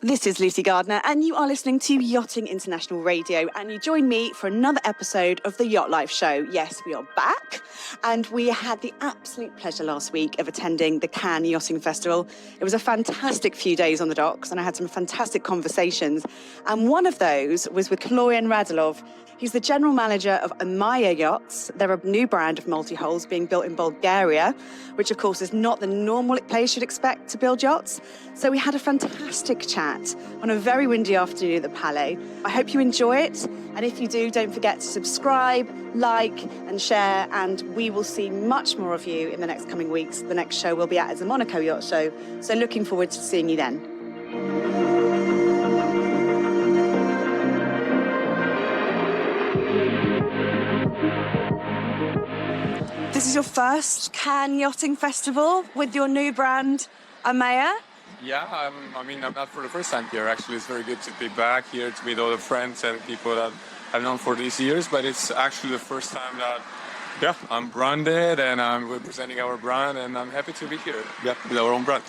This is Lucie Gardiner, and you are listening to Yachting International Radio, and you join me for another episode of the Yacht Life show. Yes, we are back, and we had the absolute pleasure last week of attending the Cannes Yachting Festival. It was a fantastic few days on the docks, and I had some fantastic conversations, and one of those was with Kaloyan Radulov. He's the general manager of OMAYA Yachts. They're a new brand of multi-hulls being built in Bulgaria, which of course is not the normal place you'd expect to build yachts. So we had a fantastic chat on a very windy afternoon at the Palais. I hope you enjoy it. And if you do, don't forget to subscribe, like and share. And we will see much more of you in the next coming weeks. The next show we'll be at is the Monaco Yacht Show. So looking forward to seeing you then. This is your first Cannes Yachting Festival with your new brand, OMAYA? Yeah, I'm not for the first time here. Actually, it's very good to be back here, to meet all the friends and people that I've known for these years. But it's actually the first time that, I'm branded and I'm representing our brand, and I'm happy to be here, with our own brand.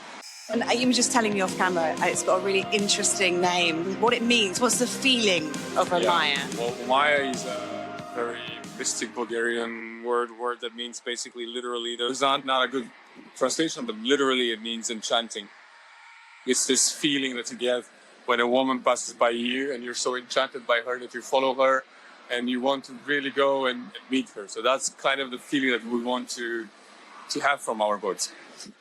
And you were just telling me off camera, it's got a really interesting name. What it means, what's the feeling of OMAYA? Yeah. Well, OMAYA is a very mystic Bulgarian word that means basically literally, there's not a good translation, but literally it means enchanting. It's this feeling that you get when a woman passes by you and you're so enchanted by her that you follow her and you want to really go and meet her. So that's kind of the feeling that we want to have from our boats.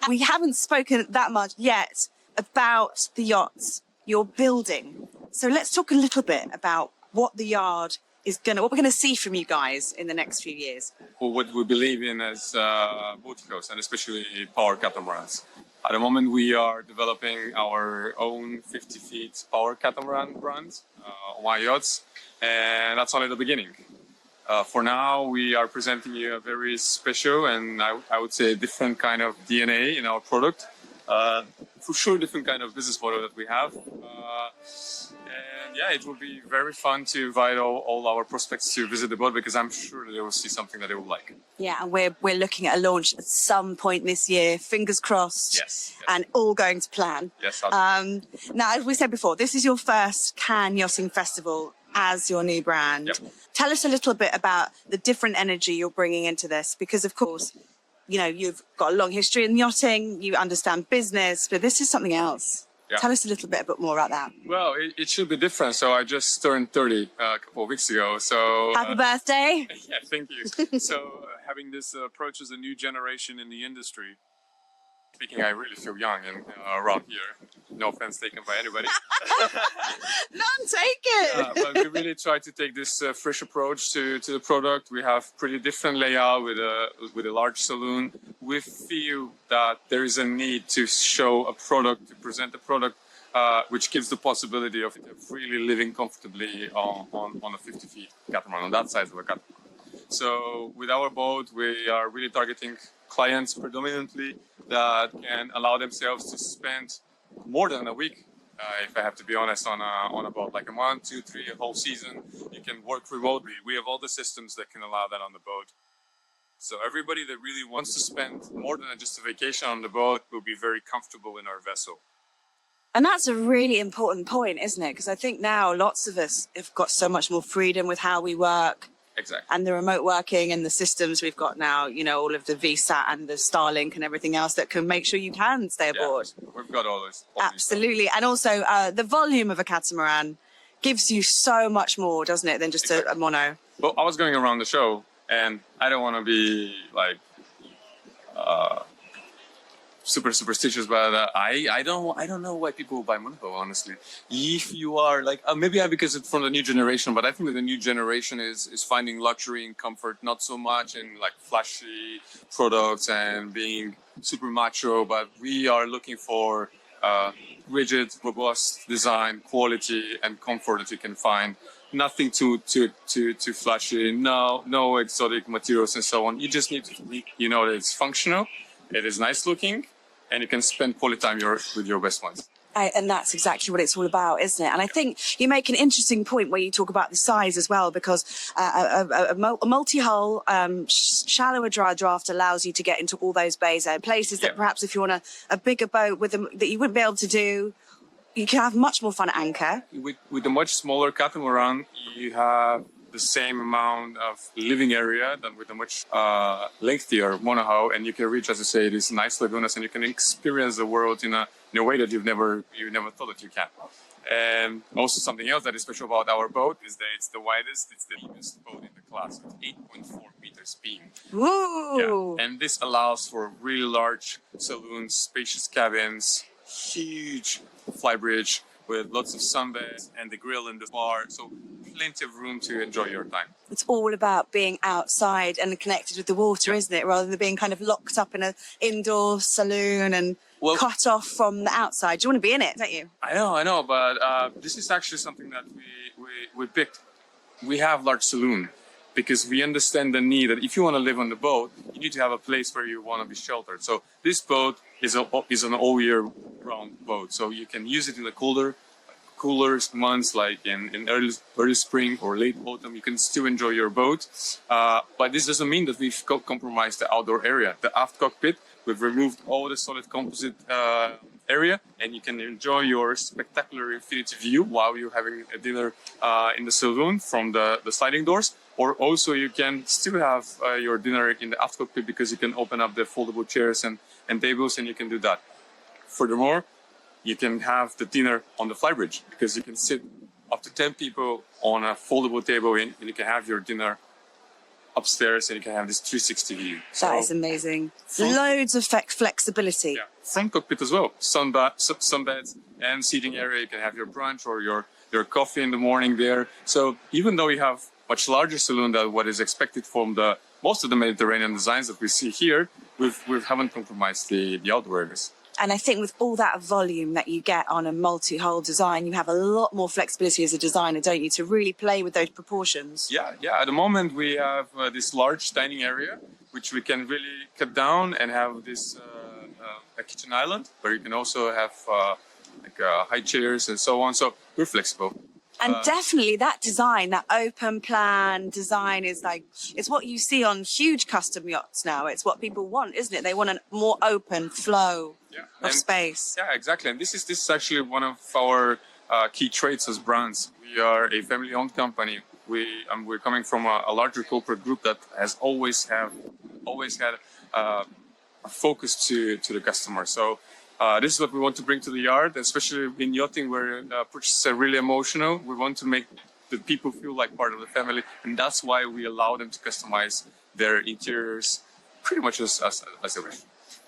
We haven't spoken that much yet about the yachts you're building. So let's talk a little bit about what the yard what we're going to see from you guys in the next few years. Well, what we believe in as boaticos, and especially power catamarans. At the moment, we are developing our own 50 feet power catamaran brand, OMAYA Yachts, and that's only the beginning. For now, we are presenting you a very special and I would say different kind of DNA in our product. For sure, different kind of business model that we have. And yeah, it will be very fun to invite all our prospects to visit the boat, because I'm sure that they will see something that they will like. Yeah, and we're looking at a launch at some point this year, fingers crossed. Yes. And all going to plan. Yes. Now, as we said before, this is your first Cannes Yachting Festival as your new brand. Yep. Tell us a little bit about the different energy you're bringing into this, because of course, you know, you've got a long history in yachting, you understand business, but this is something else. Yeah. Tell us a little bit more about that. Well, it should be different. So I just turned 30 a couple of weeks ago. So happy birthday. Yeah, thank you. So having this approach as a new generation in the industry, speaking, I really feel young and around here. No offense taken by anybody. None taken. But we really try to take this fresh approach to the product. We have pretty different layout with a large saloon. We feel that there is a need to show a product, to present a product which gives the possibility of really living comfortably on a 50 feet catamaran, on that size of a catamaran. So with our boat, we are really targeting clients predominantly that can allow themselves to spend more than a week, if I have to be honest, on a boat, like a month, 2, 3, a whole season. You can work remotely. We have all the systems that can allow that on the boat. So everybody that really wants to spend more than just a vacation on the boat will be very comfortable in our vessel. And that's a really important point, isn't it? Because I think now lots of us have got so much more freedom with how we work. Exactly. And the remote working and the systems we've got now, you know, all of the VSAT and the Starlink and everything else that can make sure you can stay aboard. Yeah, we've got all this. Absolutely. And also the volume of a catamaran gives you so much more, doesn't it, than just a mono? Well, I was going around the show, and I don't want to be like super superstitious, but I don't know why people buy Monaco, honestly. If you are like, maybe because it's from the new generation, but I think that the new generation is finding luxury and comfort, not so much in like flashy products and being super macho, but we are looking for rigid, robust design, quality and comfort that you can find. Nothing too flashy, no exotic materials and so on. You just need to, you know, that it's functional, it is nice looking, and you can spend quality time with your best ones. And that's exactly what it's all about, isn't it? And I think you make an interesting point where you talk about the size as well, because a multi-hull, shallower dry draft allows you to get into all those bays and places that perhaps if you want a bigger boat with them that you wouldn't be able to do, you can have much more fun at anchor. With a much smaller catamaran, you have the same amount of living area than with a much lengthier monohull, and you can reach, as I say, these nice lagunas, and you can experience the world in a way that you never thought that you can. And also something else that is special about our boat is that it's the widest, it's the deepest boat in the class with 8.4 meters beam. Woo! Yeah. And this allows for really large saloons, spacious cabins, huge flybridge with lots of sunbeds and the grill and the bar. So plenty of room to enjoy your time. It's all about being outside and connected with the water, isn't it? Rather than being kind of locked up in an indoor saloon and cut off from the outside. You want to be in it, don't you? I know, but this is actually something that we picked. We have large saloon because we understand the need that if you want to live on the boat, you need to have a place where you want to be sheltered. So this boat is an all year round boat. So you can use it in the cooler months, like in early spring or late autumn. You can still enjoy your boat. But this doesn't mean that we've compromised the outdoor area. The aft cockpit, we've removed all the solid composite area, and you can enjoy your spectacular infinity view while you're having a dinner in the saloon from the sliding doors. Or also you can still have your dinner in the aft cockpit because you can open up the foldable chairs and tables, and you can do that. Furthermore, you can have the dinner on the flybridge because you can sit up to 10 people on a foldable table and you can have your dinner upstairs and you can have this 360 view. That is amazing. Loads of flexibility. Yeah. Front cockpit as well. Sunbeds and seating area. You can have your brunch or your coffee in the morning there. So even though you have much larger saloon than what is expected from most of the Mediterranean designs that we see here, we haven't compromised the outdoor areas. And I think with all that volume that you get on a multi-hull design, you have a lot more flexibility as a designer, don't you, to really play with those proportions? Yeah. At the moment, we have this large dining area, which we can really cut down and have this a kitchen island, where you can also have high chairs and so on. So we're flexible. And definitely that design, that open plan design it's what you see on huge custom yachts now. It's what people want, isn't it? They want a more open flow of space. Yeah, exactly. And this is actually one of our key traits as brands. We are a family-owned company. We're coming from a larger corporate group that has always had a focus to the customer. So this is what we want to bring to the yard, especially in yachting where purchases are really emotional. We want to make the people feel like part of the family, and that's why we allow them to customize their interiors pretty much as they wish.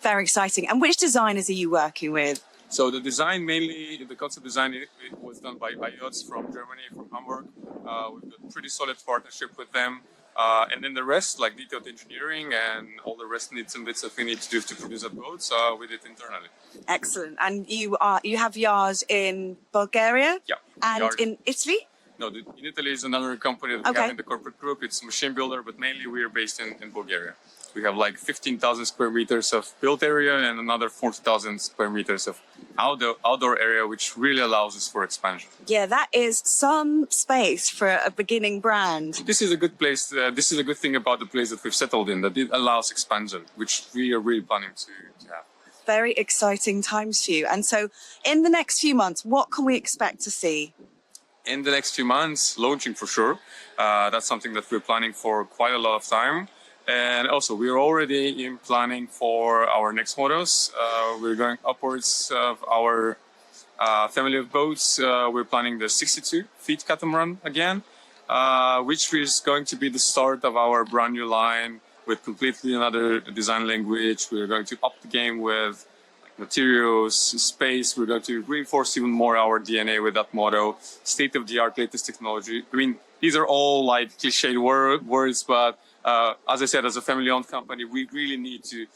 Very exciting. And which designers are you working with? So the design, mainly the concept design, it was done by Yachts from Germany, from Hamburg. We've got pretty solid partnership with them. And then the rest, like detailed engineering and all the rest needs and bits that we need to do to produce our boats, we did internally. Excellent. And you have yards in Bulgaria? Yeah. And in Italy? No, in Italy is another company that we have in the corporate group. It's a machine builder, but mainly we are based in Bulgaria. We have like 15,000 square meters of built area and another 40,000 square meters of outdoor area, which really allows us for expansion. Yeah, that is some space for a beginning brand. This is a good place. This is a good thing about the place that we've settled in, that it allows expansion, which we are really planning to have. Very exciting times for you. And so in the next few months, what can we expect to see? In the next few months, launching for sure. That's something that we're planning for quite a lot of time. And also, we're already in planning for our next models. We're going upwards of our family of boats. We're planning the 62 feet catamaran again, which is going to be the start of our brand new line with completely another design language. We're going to up the game with materials, space. We're going to reinforce even more our DNA with that motto. State-of-the-art, latest technology. I mean, these are all like cliched words, but as I said, as a family-owned company, we really need to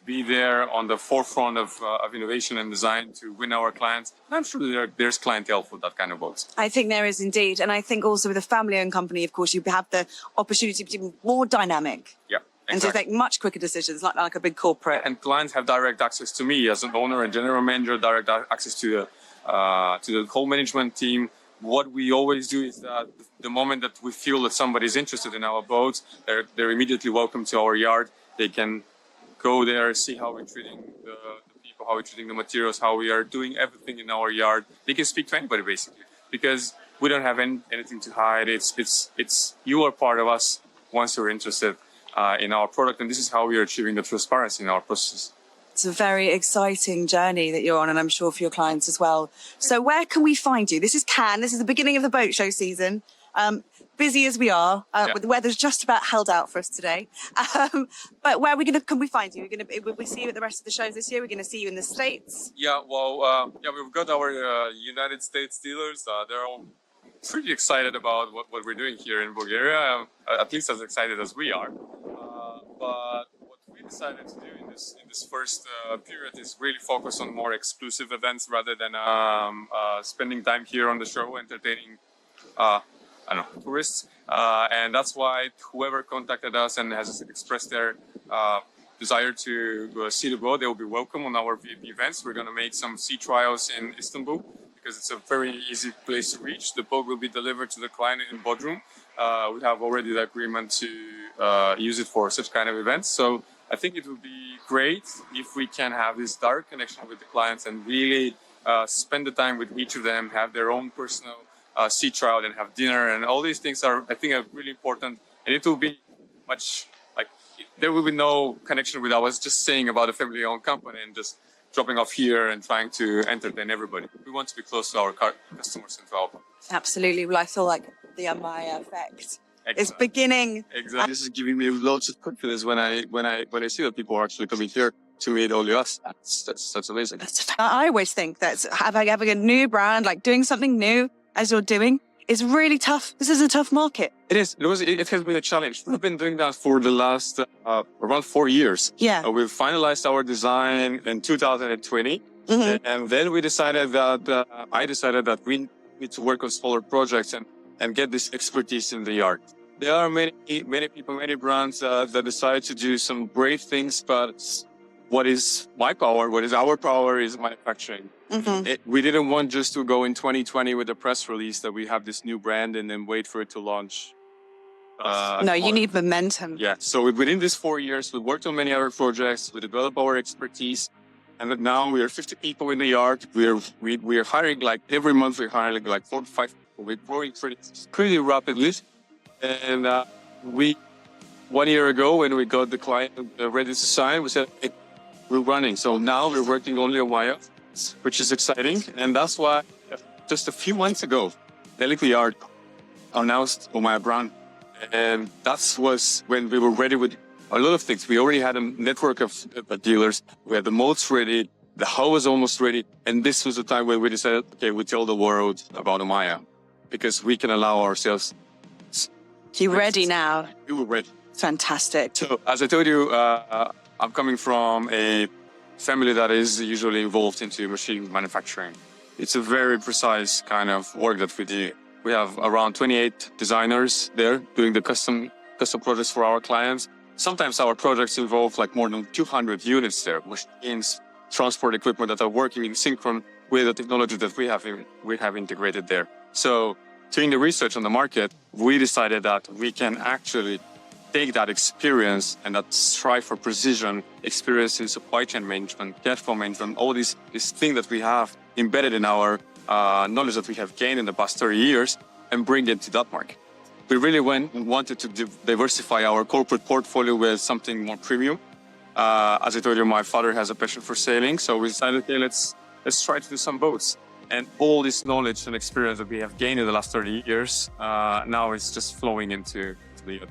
be there on the forefront of innovation and design to win our clients. And I'm sure there's clientele for that kind of boats. I think there is indeed. And I think also with a family-owned company, of course, you have the opportunity to be more dynamic. Yeah. Exactly. And to make much quicker decisions, like a big corporate. And clients have direct access to me as an owner and general manager, direct access to the whole management team. What we always do is that the moment that we feel that somebody is interested in our boats, they're immediately welcome to our yard. They can go there, see how we're treating the people how we're treating the materials, how we are doing everything in our yard. They can speak to anybody basically, because we don't have anything to hide. It's you are part of us once you're interested in our product, and this is how we are achieving the transparency in our process. It's a very exciting journey that you're on, and I'm sure for your clients as well. So where can we find you? This is Cannes. This is the beginning of the boat show season. Busy as we are, but the weather's just about held out for us today. But where are we can we find you? Will we see you at the rest of the shows this year? We're going to see you in the States. Yeah, well, we've got our United States dealers. They're all pretty excited about what we're doing here in Bulgaria, at least as excited as we are. But what we decided to do in this first period is really focus on more exclusive events rather than spending time here on the show entertaining tourists. And that's why whoever contacted us and has expressed their desire to see the boat, they will be welcome on our VIP events. We're going to make some sea trials in Istanbul because it's a very easy place to reach. The boat will be delivered to the client in Bodrum. We have already the agreement to use it for such kind of events. So I think it would be great if we can have this direct connection with the clients and really spend the time with each of them, have their own personal sea trial and have dinner, and all these things are, I think, are really important. And it will be much like there will be no connection with I was just saying about a family-owned company and just dropping off here and trying to entertain everybody. We want to be close to our customers and to our partners. Absolutely. Well, I feel like the OMAYA effect is Exactly. beginning. Exactly. This is giving me loads of confidence when I see that people are actually coming here to meet all of us. That's amazing. I always think that having a new brand, like doing something new as you're doing, is really tough. This is a tough market. It is. It has been a challenge. We've been doing that for the last around 4 years. Yeah. We finalized our design in 2020, and then we decided that I decided that we need to work on smaller projects and get this expertise in the yard. There are many people, many brands that decide to do some brave things, but what is my power, what is our power is manufacturing. We didn't want just to go in 2020 with a press release that we have this new brand and then wait for it to launch. No, you need momentum. Yeah, so within these 4 years, we worked on many other projects, we developed our expertise, and now we are 50 people in the yard. We are hiring like every month, we're hiring like 4 to 5 people. We're growing pretty rapidly. And 1 year ago, when we got the client ready to sign, we said, hey, we're running. So now we're working only on OMAYA, which is exciting. And that's why just a few months ago, Delicate Yard announced OMAYA brand. And that was when we were ready with a lot of things. We already had a network of dealers. We had the modes ready. The hull was almost ready. And this was the time when we decided, okay, we tell the world about OMAYA because we can allow ourselves. You're ready now. We were ready. Fantastic. So, as I told you, I'm coming from a family that is usually involved into machine manufacturing. It's a very precise kind of work that we do. We have around 28 designers there doing the custom projects for our clients. Sometimes our projects involve like more than 200 units there, machines, transport equipment that are working in synchron with the technology that we have integrated there. So, doing the research on the market, we decided that we can actually take that experience and that strive for precision, experience in supply chain management, cash flow management, all these things that we have embedded in our knowledge that we have gained in the past 30 years and bring it to that market. We really wanted to diversify our corporate portfolio with something more premium. As I told you, my father has a passion for sailing, so we decided, okay, let's try to do some boats. And all this knowledge and experience that we have gained in the last 30 years, now is just flowing into the yacht.